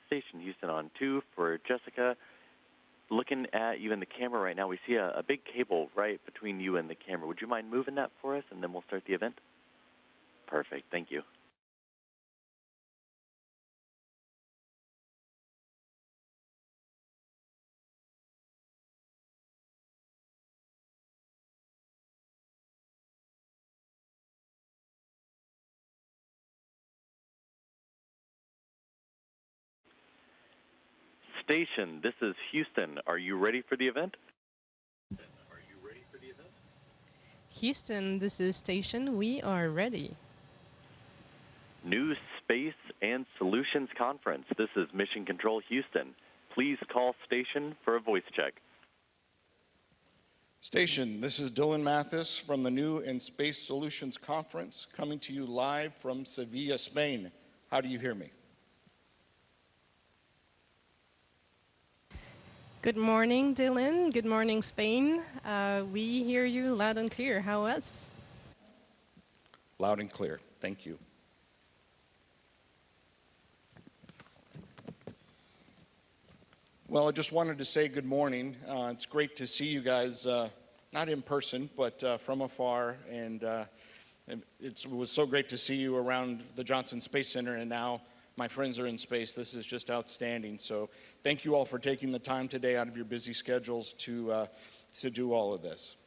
Station Houston on 2 for Jessica. Looking at you in the camera right now, we see a big cable right between you and the camera. Would you mind moving that for us, and then we'll start the event? Perfect. Thank you. Station, this is Houston. Are you ready for the event? Houston, this is Station. We are ready. New Space and Solutions Conference. This is Mission Control Houston. Please call Station for a voice check. Station, this is Dylan Mathis from the New and Space Solutions Conference, coming to you live from Seville, Spain. How do you hear me? Good morning, Dylan. Good morning, Spain. We hear you loud and clear. How else? Loud and clear. Thank you. Well, I just wanted to say good morning. It's great to see you guys, not in person, but from afar. And it was so great to see you around the Johnson Space Center, and now my friends are in space. This is just outstanding. So thank you all for taking the time today out of your busy schedules to do all of this.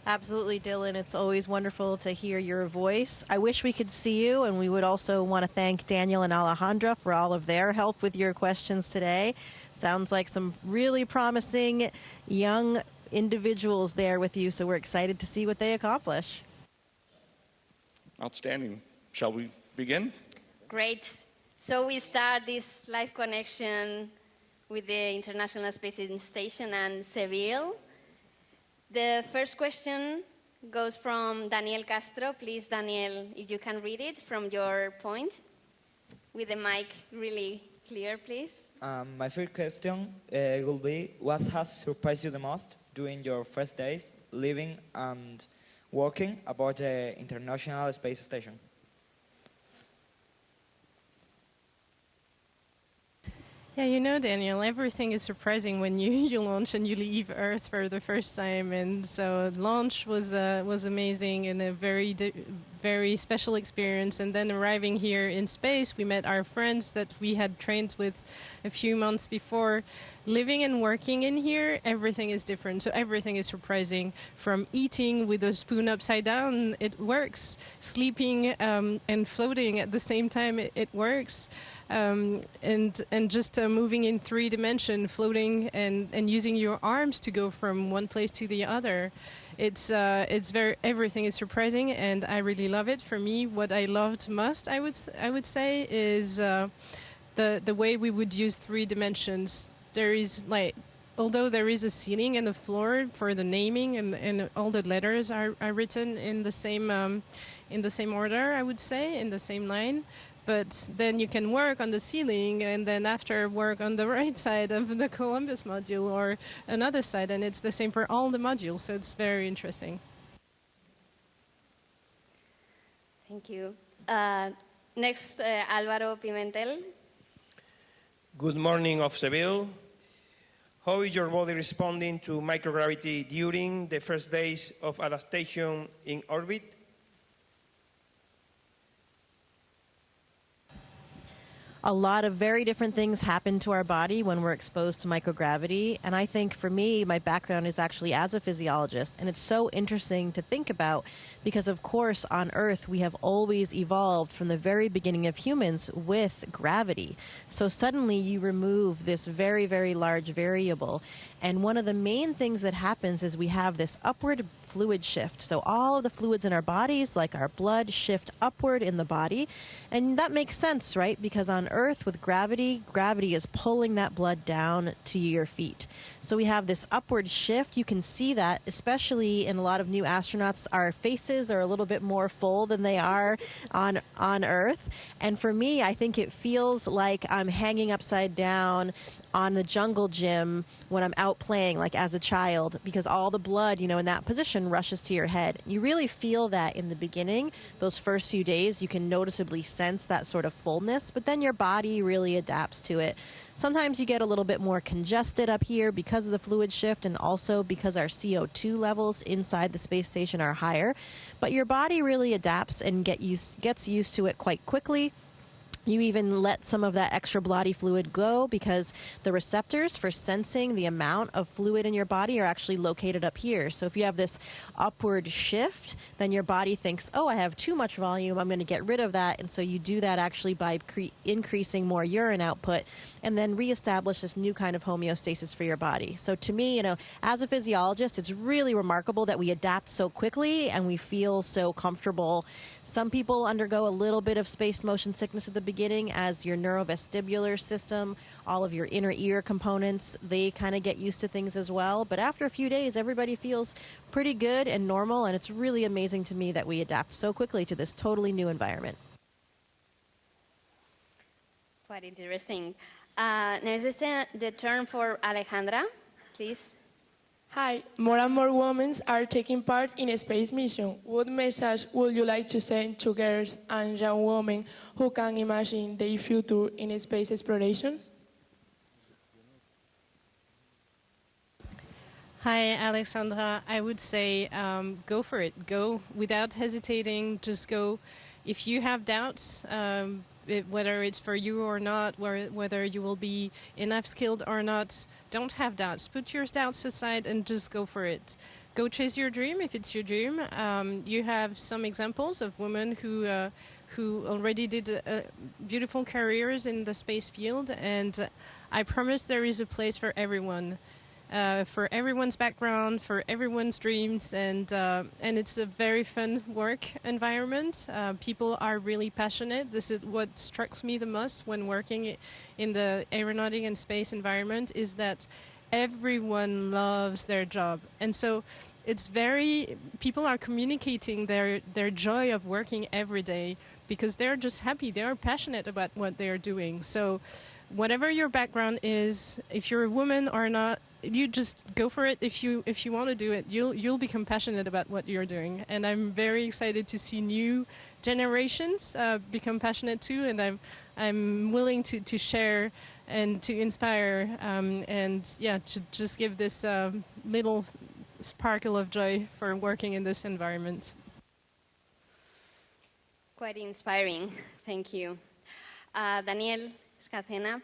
Absolutely, Dylan. It's always wonderful to hear your voice. I wish we could see you, and we would also want to thank Daniel and Alejandra for all of their help with your questions today. Sounds like some really promising young individuals there with you, so we're excited to see what they accomplish. Outstanding. Shall we begin? Great. So we start this live connection with the International Space Station and Seville. The first question goes from Daniel Castro. Please, Daniel, if you can read it from your point, with the mic really clear, please. My first question will be, what has surprised you the most during your first days living and working about the International Space Station? Yeah, you know, Daniel, everything is surprising when you launch and you leave Earth for the first time. And so launch was amazing and a very special experience. And then arriving here in space, we met our friends that we had trained with a few months before. Living and working in here, everything is different. So everything is surprising. From eating with a spoon upside down, it works. Sleeping and floating at the same time, it works. And just moving in 3 dimensions, floating and using your arms to go from one place to the other. Everything is surprising, and I really love it. For me, what I loved most, I would say, is the way we would use 3 dimensions. There is although there is a ceiling and a floor for the naming, and all the letters are written in the same order, I would say, in the same line. But then you can work on the ceiling and then after work on the right side of the Columbus module or another side, and it's the same for all the modules, so it's very interesting. Thank you. Next, Álvaro Pimentel. Good morning of Seville. How is your body responding to microgravity during the first days of adaptation in orbit? A lot of very different things happen to our body when we're exposed to microgravity. And I think for me, my background is actually as a physiologist. And it's so interesting to think about because, of course, on Earth, we have always evolved from the very beginning of humans with gravity. So suddenly you remove this very, very large variable. And one of the main things that happens is we have this upward fluid shift. So all of the fluids in our bodies, like our blood, shift upward in the body. And that makes sense, right? Because on Earth with gravity is pulling that blood down to your feet. So we have this upward shift. You can see that, especially in a lot of new astronauts, our faces are a little bit more full than they are on Earth. And for me, I think it feels like I'm hanging upside down on the jungle gym when I'm out playing, like as a child, because all the blood, you know, in that position rushes to your head. You really feel that in the beginning. Those first few days, you can noticeably sense that sort of fullness, but then your body really adapts to it. Sometimes you get a little bit more congested up here because of the fluid shift and also because our CO2 levels inside the space station are higher. But your body really adapts and gets used to it quite quickly. You even let some of that extra bloody fluid go because the receptors for sensing the amount of fluid in your body are actually located up here. So if you have this upward shift, then your body thinks, oh, I have too much volume, I'm going to get rid of that. And so you do that actually by increasing more urine output and then reestablish this new kind of homeostasis for your body. So to me, you know, as a physiologist, it's really remarkable that we adapt so quickly and we feel so comfortable. Some people undergo a little bit of space motion sickness at the beginning as your neurovestibular system, all of your inner ear components, they kind of get used to things as well. But after a few days, everybody feels pretty good and normal, and it's really amazing to me that we adapt so quickly to this totally new environment. Quite interesting. Next is the turn for Alejandra, please. Hi, more and more women are taking part in a space mission. What message would you like to send to girls and young women who can imagine their future in space explorations? Hi, Alexandra. I would say go for it. Go without hesitating. Just go. If you have doubts, whether it's for you or not, whether you will be enough skilled or not, don't have doubts. Put your doubts aside and just go for it. Go chase your dream if it's your dream. You have some examples of women who already did beautiful careers in the space field, and I promise there is a place for everyone. For everyone's background, for everyone's dreams, and it's a very fun work environment. People are really passionate. This is what strikes me the most when working in the aeronautic and space environment, is that everyone loves their job. And so it's people are communicating their joy of working every day because they're just happy, they're passionate about what they're doing. So whatever your background is, if you're a woman or not, you just go for it. If you want to do it, you'll become passionate about what you're doing. And I'm very excited to see new generations become passionate too. And I'm willing to share and to inspire and to just give this little sparkle of joy for working in this environment. Quite inspiring. Thank you. Daniel Escacena.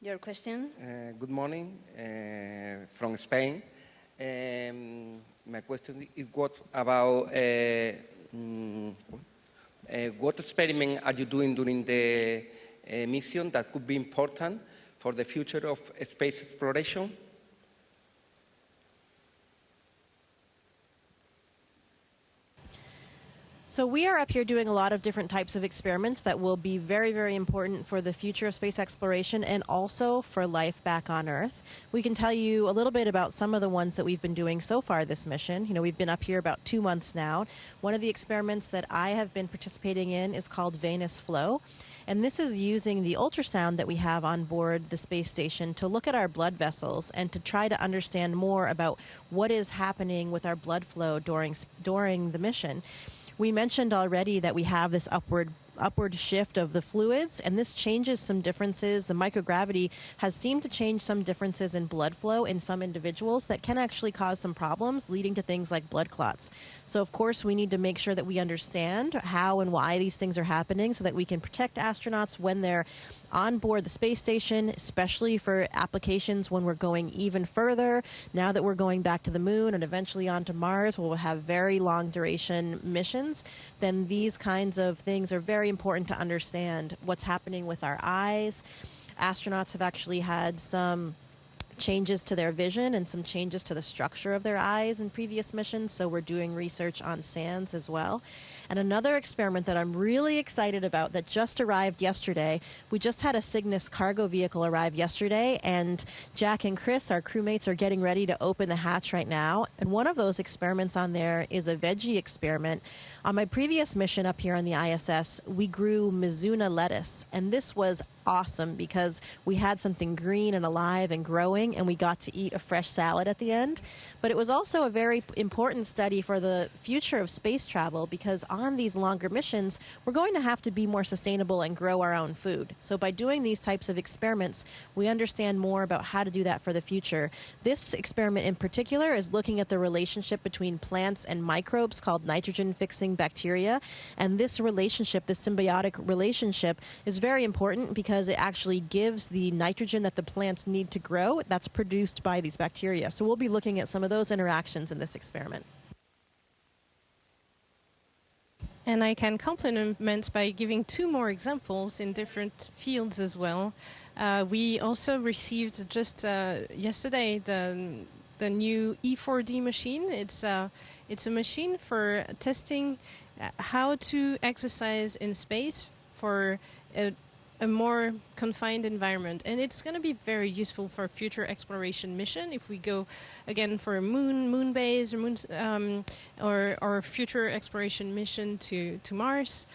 Your question? Good morning from Spain. My question is about what experiment are you doing during the mission that could be important for the future of space exploration? So we are up here doing a lot of different types of experiments that will be very, very important for the future of space exploration and also for life back on Earth. We can tell you a little bit about some of the ones that we've been doing so far this mission. You know, we've been up here about 2 months now. One of the experiments that I have been participating in is called Venus Flow. And this is using the ultrasound that we have on board the space station to look at our blood vessels and to try to understand more about what is happening with our blood flow during the mission. We mentioned already that we have this upward shift of the fluids, and this changes some differences. The microgravity has seemed to change some differences in blood flow in some individuals that can actually cause some problems, leading to things like blood clots. So, of course, we need to make sure that we understand how and why these things are happening so that we can protect astronauts when they're on board the space station, especially for applications when we're going even further. Now that we're going back to the moon and eventually onto Mars, we'll have very long duration missions. Then these kinds of things are very important to understand. What's happening with our eyes. Astronauts have actually had some changes to their vision and some changes to the structure of their eyes in previous missions, so we're doing research on SANS as well. And another experiment that I'm really excited about that just arrived yesterday, we just had a Cygnus cargo vehicle arrive yesterday, and Jack and Chris, our crewmates, are getting ready to open the hatch right now. And one of those experiments on there is a veggie experiment. On my previous mission up here on the ISS, we grew Mizuna lettuce, and this was awesome because we had something green and alive and growing, and we got to eat a fresh salad at the end. But it was also a very important study for the future of space travel, because on these longer missions, we're going to have to be more sustainable and grow our own food. So by doing these types of experiments, we understand more about how to do that for the future. This experiment in particular is looking at the relationship between plants and microbes called nitrogen-fixing bacteria. And this relationship, this symbiotic relationship, is very important because it actually gives the nitrogen that the plants need to grow that's produced by these bacteria. So we'll be looking at some of those interactions in this experiment. And I can complement by giving two more examples in different fields as well. We also received just yesterday the new E4D machine. It's a machine for testing how to exercise in space for a more confined environment, and it's going to be very useful for future exploration mission if we go again for a moon base or or future exploration mission to Mars.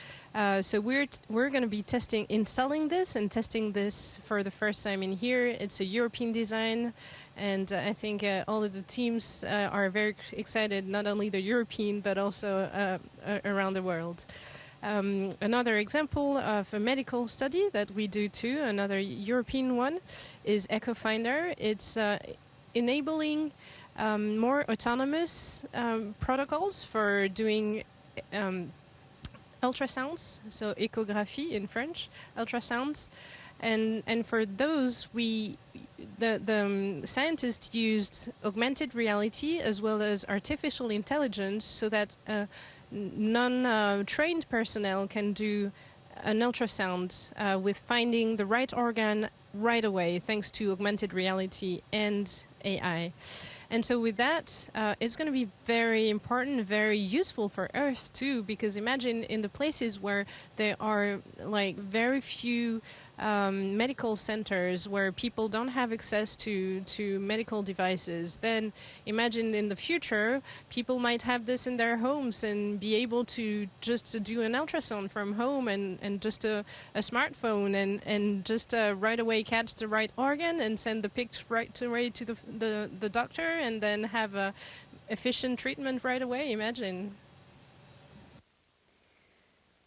So we're going to be installing this and testing this for the first time in here. It's a European design, and I think all of the teams are very excited, not only the European but also around the world. Another example of a medical study that we do too, another European one, is EchoFinder. It's enabling more autonomous protocols for doing ultrasounds, so échographie in French, ultrasounds. And for those, the scientists used augmented reality as well as artificial intelligence so that non-trained personnel can do an ultrasound with finding the right organ right away, thanks to augmented reality and AI. And so with that, it's going to be very important, very useful for Earth too, because imagine in the places where there are like very few medical centers where people don't have access to medical devices, then imagine in the future people might have this in their homes and be able to just do an ultrasound from home and just a smartphone and just right away catch the right organ and send the pics right away to the doctor and then have a efficient treatment right away. Imagine.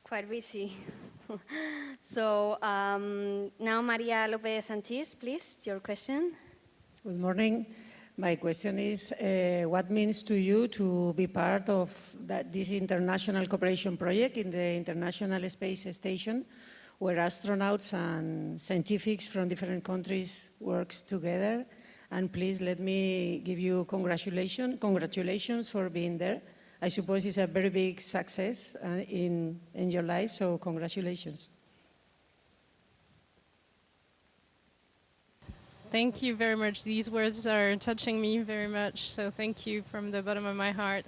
Quite busy. So now Maria Lopez Santis, please, your question. Good morning. My question is, what means to you to be part of this international cooperation project in the International Space Station, where astronauts and scientists from different countries work together? And please let me give you congratulations for being there. I suppose it's a very big success in your life, so congratulations. Thank you very much. These words are touching me very much, so thank you from the bottom of my heart.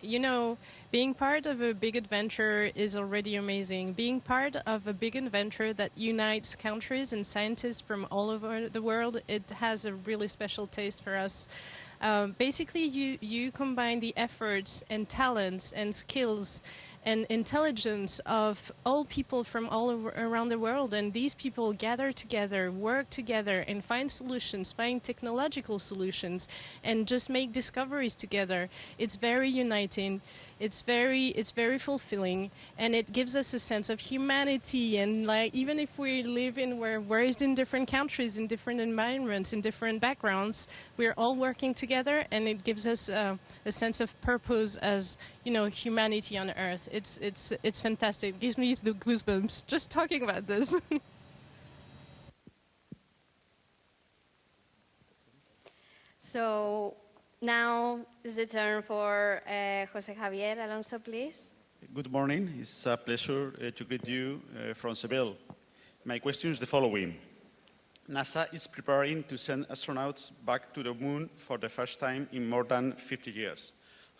You know, being part of a big adventure is already amazing. Being part of a big adventure that unites countries and scientists from all over the world, it has a really special taste for us. Basically, you combine the efforts and talents and skills and intelligence of all people from around the world, and these people gather together, work together, and find solutions, find technological solutions, and just make discoveries together. It's very uniting. It's very fulfilling, and it gives us a sense of humanity. And like, even if we're raised in different countries, in different environments, in different backgrounds, we're all working together, and it gives us a sense of purpose as, you know, humanity on Earth. It's fantastic. It gives me the goosebumps just talking about this. So now is the turn for José Javier Alonso, please. Good morning. It's a pleasure to greet you from Seville. My question is the following. NASA is preparing to send astronauts back to the moon for the first time in more than 50 years.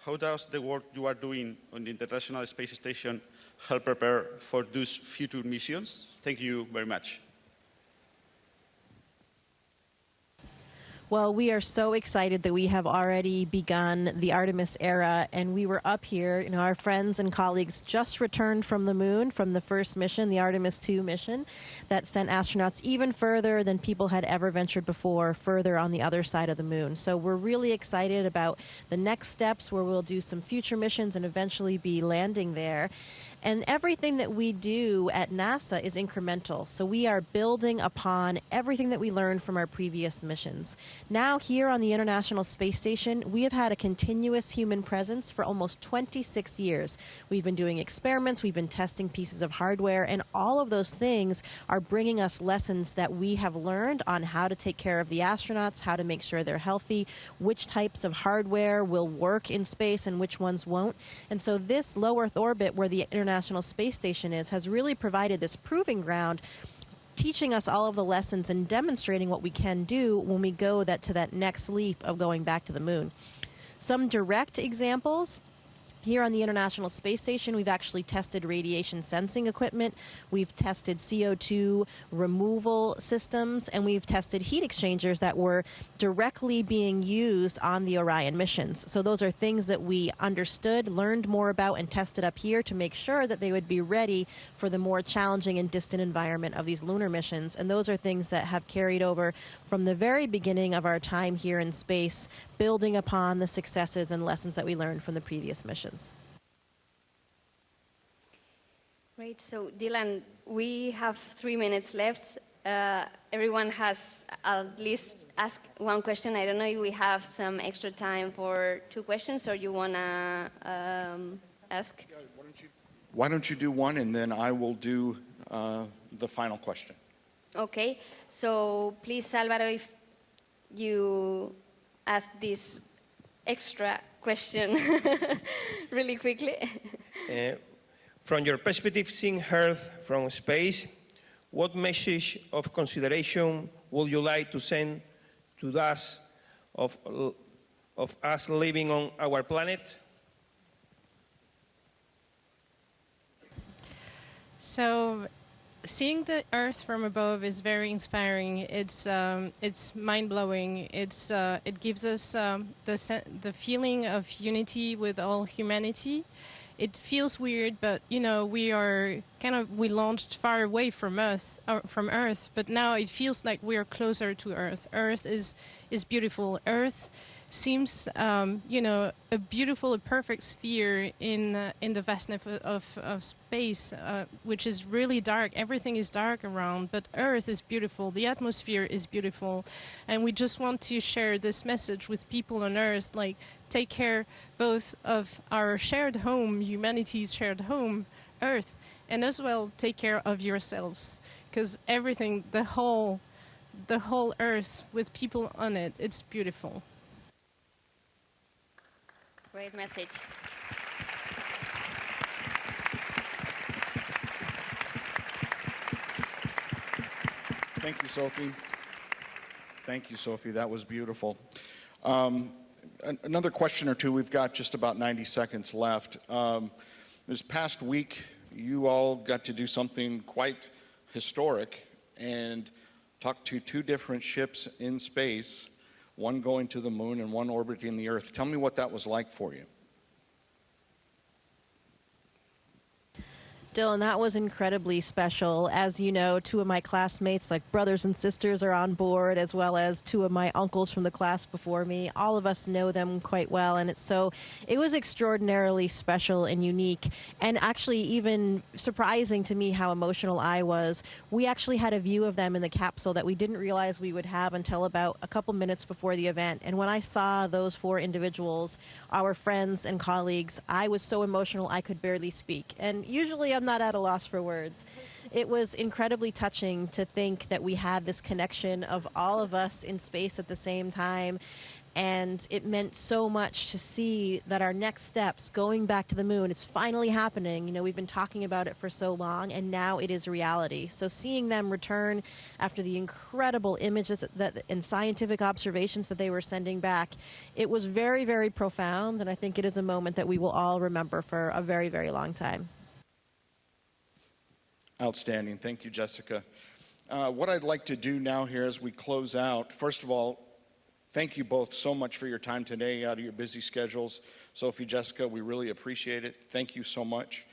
How does the work you are doing on the International Space Station help prepare for those future missions? Thank you very much. Well, we are so excited that we have already begun the Artemis era, and we were up here. You know, our friends and colleagues just returned from the moon from the first mission, the Artemis 2 mission, that sent astronauts even further than people had ever ventured before, further on the other side of the moon. So we're really excited about the next steps, where we'll do some future missions and eventually be landing there. And everything that we do at NASA is incremental. So we are building upon everything that we learned from our previous missions. Now, here on the International Space Station, we have had a continuous human presence for almost 26 years. We've been doing experiments, we've been testing pieces of hardware, and all of those things are bringing us lessons that we have learned on how to take care of the astronauts, how to make sure they're healthy, which types of hardware will work in space and which ones won't. And so this low Earth orbit, where the International Space Station is, has really provided this proving ground, teaching us all of the lessons and demonstrating what we can do when we go to that next leap of going back to the moon. Some direct examples. Here on the International Space Station, we've actually tested radiation sensing equipment, we've tested CO2 removal systems, and we've tested heat exchangers that were directly being used on the Orion missions. So those are things that we understood, learned more about, and tested up here to make sure that they would be ready for the more challenging and distant environment of these lunar missions. And those are things that have carried over from the very beginning of our time here in space, building upon the successes and lessons that we learned from the previous missions. Great. So, Dylan, we have 3 minutes left. Everyone has at least asked one question. I don't know if we have some extra time for 2 questions, or you want to ask? Why don't you do one, and then I will do the final question. Okay. So, please, Álvaro, if you ask this extra question really quickly. From your perspective, seeing Earth from space, what message of consideration would you like to send to those of us living on our planet? So, seeing the Earth from above is very inspiring. It's mind-blowing. It gives us the feeling of unity with all humanity. It feels weird, but you know, we launched far away from Earth, but now it feels like we are closer to Earth. Earth is beautiful. Earth seems, a perfect sphere in the vastness of space, which is really dark. Everything is dark around, but Earth is beautiful. The atmosphere is beautiful, and we just want to share this message with people on Earth, like, take care both of our shared home, humanity's shared home, Earth, and as well take care of yourselves, because everything, the whole Earth with people on it, it's beautiful. Great message. Thank you, Sophie. Thank you, Sophie. That was beautiful. Another question or two. We've got just about 90 seconds left. This past week, you all got to do something quite historic and talk to 2 different ships in space, one going to the moon and one orbiting the Earth. Tell me what that was like for you. Dylan, that was incredibly special. As you know, 2 of my classmates, like brothers and sisters, are on board, as well as 2 of my uncles from the class before me. All of us know them quite well, and it was extraordinarily special and unique, and actually even surprising to me how emotional I was. We actually had a view of them in the capsule that we didn't realize we would have until about a couple minutes before the event. And when I saw those 4 individuals, our friends and colleagues, I was so emotional I could barely speak. And usually I'm not at a loss for words. It was incredibly touching to think that we had this connection of all of us in space at the same time. And it meant so much to see that our next steps, going back to the moon, it's finally happening. You know, we've been talking about it for so long, and now it is reality. So seeing them return after the incredible images and scientific observations that they were sending back, it was very, very profound, and I think it is a moment that we will all remember for a very, very long time. Outstanding. Thank you, Jessica. What I'd like to do now here as we close out, first of all, thank you both so much for your time today out of your busy schedules. Sophie, Jessica, we really appreciate it. Thank you so much.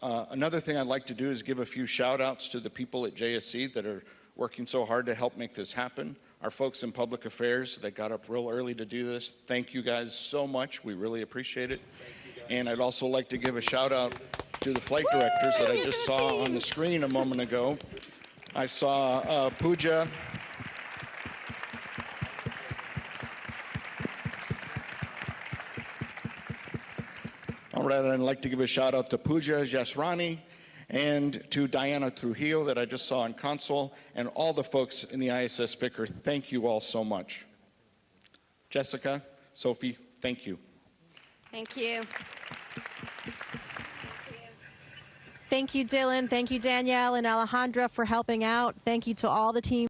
Another thing I'd like to do is give a few shout outs to the people at JSC that are working so hard to help make this happen. Our folks in public affairs that got up real early to do this. Thank you guys so much. We really appreciate it. And I'd also like to give a shout out to the flight directors that I just saw on the screen a moment ago. I saw Pooja. All right, I'd like to give a shout out to Pooja Jasrani and to Diana Trujillo that I just saw on console, and all the folks in the ISS Vicar. Thank you all so much. Jessica, Sophie, thank you. Thank you. Thank you, Dylan. Thank you, Danielle and Alejandra, for helping out. Thank you to all the team.